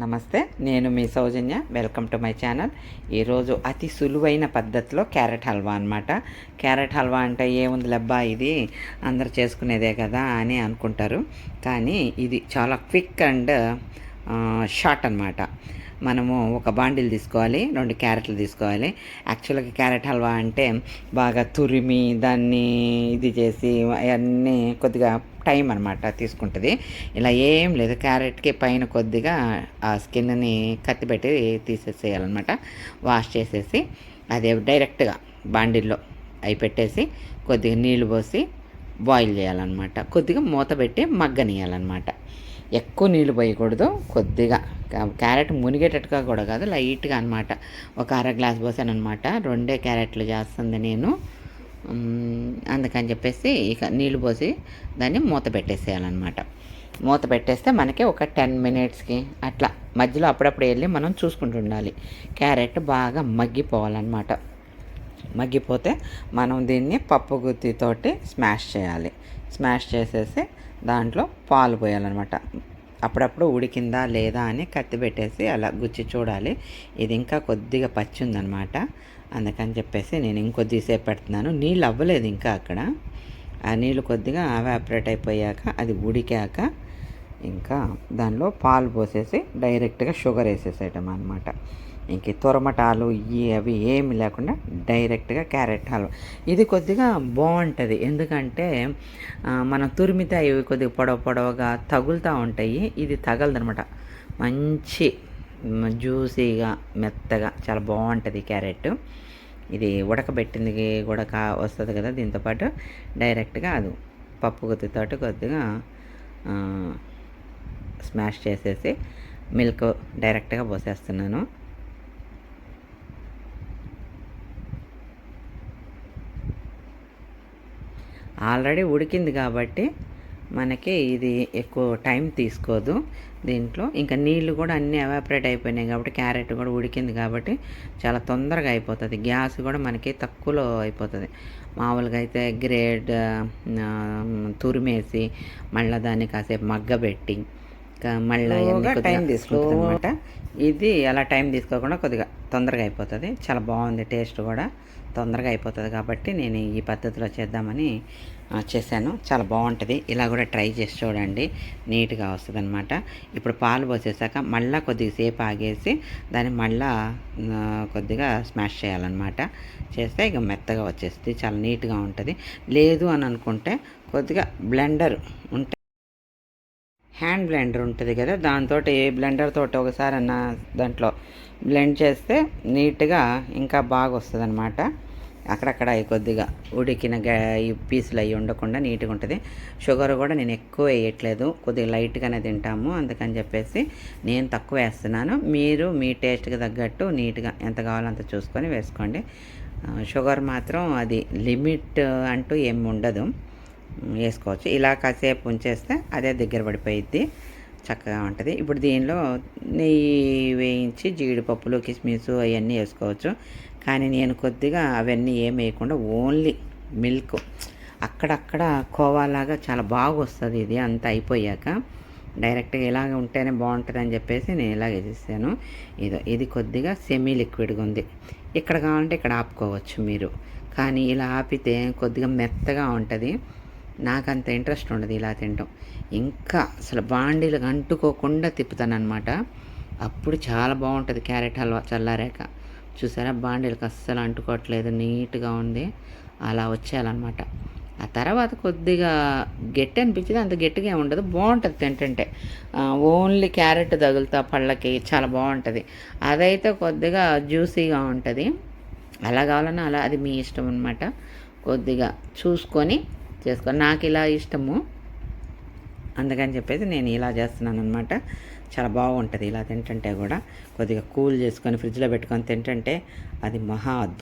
నమస్తే, నేను మీ Soujanya. Welcome to my channel. ఈరోజు అతి సులువైన పద్ధతిలో క్యారెట్ హల్వా అనమాట. క్యారెట్ హల్వా అంటే ఏముంది లబ్బా, ఇది అందరు చేసుకునేదే కదా అని అనుకుంటారు. కానీ ఇది చాలా క్విక్ అండ్ షార్ట్ అనమాట. మనము ఒక బాండిల్ తీసుకోవాలి, 2 క్యారెట్లు తీసుకోవాలి. యాక్చువల్గా క్యారెట్ హల్వా అంటే బాగా తురిమి దాన్ని ఇది చేసి అవన్నీ కొద్దిగా టైం అనమాట తీసుకుంటుంది. ఇలా ఏం లేదు, క్యారెట్కి పైన కొద్దిగా ఆ స్కిన్ని కత్తి పెట్టి తీసేసేయాలన్నమాట. వాష్ చేసేసి అదే డైరెక్ట్గా బాండిల్లో అవి పెట్టేసి కొద్దిగా నీళ్ళు పోసి బాయిల్ చేయాలన్నమాట. కొద్దిగా మూత పెట్టి మగ్గనియాలన్నమాట. ఎక్కువ నీళ్ళు పోయకూడదు, కొద్దిగా క్యారెట్ మునిగేటట్టుగా కూడా కాదు, లైట్గా అనమాట. ఒక అర గ్లాస్ పోసాను అనమాట. 2 క్యారెట్లు చేస్తుంది నేను, అందుకని చెప్పేసి ఇక నీళ్ళు పోసి దాన్ని మూత పెట్టేసేయాలన్నమాట. మూత పెట్టేస్తే మనకి ఒక 10 మినిట్స్కి అట్లా మధ్యలో అప్పుడప్పుడు వెళ్ళి మనం చూసుకుంటూ ఉండాలి. క్యారెట్ బాగా మగ్గిపోవాలన్నమాట. మగ్గిపోతే మనం దీన్ని పప్పు గుత్తితోటి స్మాష్ చేయాలి. స్మాష్ చేసేసి దాంట్లో పాలు పోయాలన్నమాట. అప్పుడప్పుడు ఉడికిందా లేదా అని కత్తి పెట్టేసి అలా గుచ్చి చూడాలి. ఇది ఇంకా కొద్దిగా పచ్చి ఉందన్నమాట, అందుకని చెప్పేసి నేను ఇంకొద్దిసేపు పెడుతున్నాను. నీళ్ళు అవ్వలేదు ఇంకా అక్కడ. ఆ నీళ్ళు కొద్దిగా ఎవాపరేట్ అయిపోయాక అది ఉడికాక ఇంకా దానిలో పాలు పోసేసి డైరెక్ట్గా షుగర్ వేసేసేయటం అనమాట. ఇంక తురమటాలు అవి ఏమి లేకుండా డైరెక్ట్గా క్యారెట్ హల్వా. ఇది కొద్దిగా బాగుంటుంది, ఎందుకంటే మనం తురిమితే అవి కొద్దిగా పొడవుగా తగులుతూ ఉంటాయి. ఇది తగలదనమాట, మంచి జ్యూసీగా మెత్తగా చాలా బాగుంటుంది క్యారెట్. ఇది ఉడకబెట్టింది కూడా వస్తుంది కదా, దీంతోపాటు డైరెక్ట్గా అది పప్పు గుత్తితోటి కొద్దిగా స్మాష్ చేసేసి మిల్క్ డైరెక్ట్గా పోసేస్తున్నాను. ఆల్రెడీ ఉడికింది కాబట్టి మనకి ఇది ఎక్కువ టైం తీసుకోదు. దీంట్లో ఇంకా నీళ్ళు కూడా అన్నీ ఎవాపరేట్ అయిపోయినాయి కాబట్టి క్యారెట్ కూడా ఉడికింది కాబట్టి చాలా తొందరగా అయిపోతుంది. గ్యాస్ కూడా మనకి తక్కువలో అయిపోతుంది. మామూలుగా అయితే గ్రేడ్ తురిమేసి మళ్ళీ దాన్ని కాసేపు మగ్గబెట్టి మళ్ళీ టైం తీసుకుంటుంది అనమాట. ఇది అలా టైం తీసుకోకుండా కొద్దిగా తొందరగా అయిపోతుంది. చాలా బాగుంది, టేస్ట్ కూడా తొందరగా అయిపోతుంది కాబట్టి నేను ఈ పద్ధతిలో చేద్దామని చేశాను. చాలా బాగుంటుంది, ఇలా కూడా ట్రై చేసి చూడండి, నీట్గా వస్తుంది అనమాట. ఇప్పుడు పాలు పోసేసాక మళ్ళీ కొద్దిగా సేపు ఆగేసి దాన్ని మళ్ళీ కొద్దిగా స్మాష్ చేయాలన్నమాట. చేస్తే ఇక మెత్తగా వచ్చేస్తుంది, చాలా నీట్గా ఉంటుంది. లేదు అని అనుకుంటే కొద్దిగా బ్లెండర్ ఉంటే, హ్యాండ్ బ్లెండర్ ఉంటుంది కదా, దాంతో ఏ బ్లెండర్ తోటి ఒకసారి అన్న దాంట్లో బ్లెండ్ చేస్తే నీట్గా ఇంకా బాగా వస్తుంది అనమాట. అక్కడక్కడ కొద్దిగా ఉడికిన ఈ పీసులు అవి ఉండకుండా నీట్గా ఉంటుంది. షుగర్ కూడా నేను ఎక్కువ వేయట్లేదు, కొద్దిగా లైట్గానే తింటాము, అందుకని చెప్పేసి నేను తక్కువ వేస్తున్నాను. మీరు మీ టేస్ట్కి తగ్గట్టు నీట్గా ఎంత కావాలో అంత చూసుకొని వేసుకోండి. షుగర్ మాత్రం అది లిమిట్ అంటూ ఏమి ఉండదు, వేసుకోవచ్చు. ఇలా కాసేపు ఉంచేస్తే అదే దగ్గర పడిపోయిద్ది, చక్కగా ఉంటుంది. ఇప్పుడు దీనిలో నెయ్యి వేయించి జీడిపప్పులు కిస్మిస్ అవన్నీ వేసుకోవచ్చు. కానీ నేను కొద్దిగా అవన్నీ ఏం వేయకుండా ఓన్లీ మిల్క్, అక్కడక్కడ కోవాలాగా చాలా బాగా వస్తుంది. ఇది అంతా అయిపోయాక డైరెక్ట్గా ఇలాగ ఉంటేనే బాగుంటుంది అని చెప్పేసి నేను ఇలాగే చేశాను. ఇది కొద్దిగా సెమీ లిక్విడ్గా ఉంది. ఇక్కడ కావాలంటే ఇక్కడ ఆపుకోవచ్చు మీరు, కానీ ఇలా ఆపితే కొద్దిగా మెత్తగా ఉంటుంది. నాకు అంత ఇంట్రెస్ట్ ఉండదు ఇలా తినటం. ఇంకా అసలు బాండీలకు అంటుకోకుండా తిప్పుతాను అనమాట, అప్పుడు చాలా బాగుంటుంది క్యారెట్ హల్వా. చల్లారాక చూసారా, బాండీలకు అస్సలు అంటుకోవట్లేదు, నీట్గా ఉంది. అలా వచ్చేయాలన్నమాట. ఆ తర్వాత కొద్దిగా గట్టి అనిపించింది, అంత గట్టిగా ఉండదు, బాగుంటుంది తింటుంటే. ఓన్లీ క్యారెట్ తగులుతా పళ్ళకి, చాలా బాగుంటుంది. అదైతే కొద్దిగా జ్యూసీగా ఉంటుంది. అలా కావాలన్నా అలా, అది మీ ఇష్టం అనమాట. కొద్దిగా చూసుకొని చేసుకోవాలి. నాకు ఇలా ఇష్టము, అందుకని చెప్పేసి నేను ఇలా చేస్తున్నాను అనమాట. చాలా బాగుంటుంది ఇలా తింటుంటే కూడా. కొద్దిగా కూల్ చేసుకొని ఫ్రిడ్జ్లో పెట్టుకొని తింటుంటే అది మహా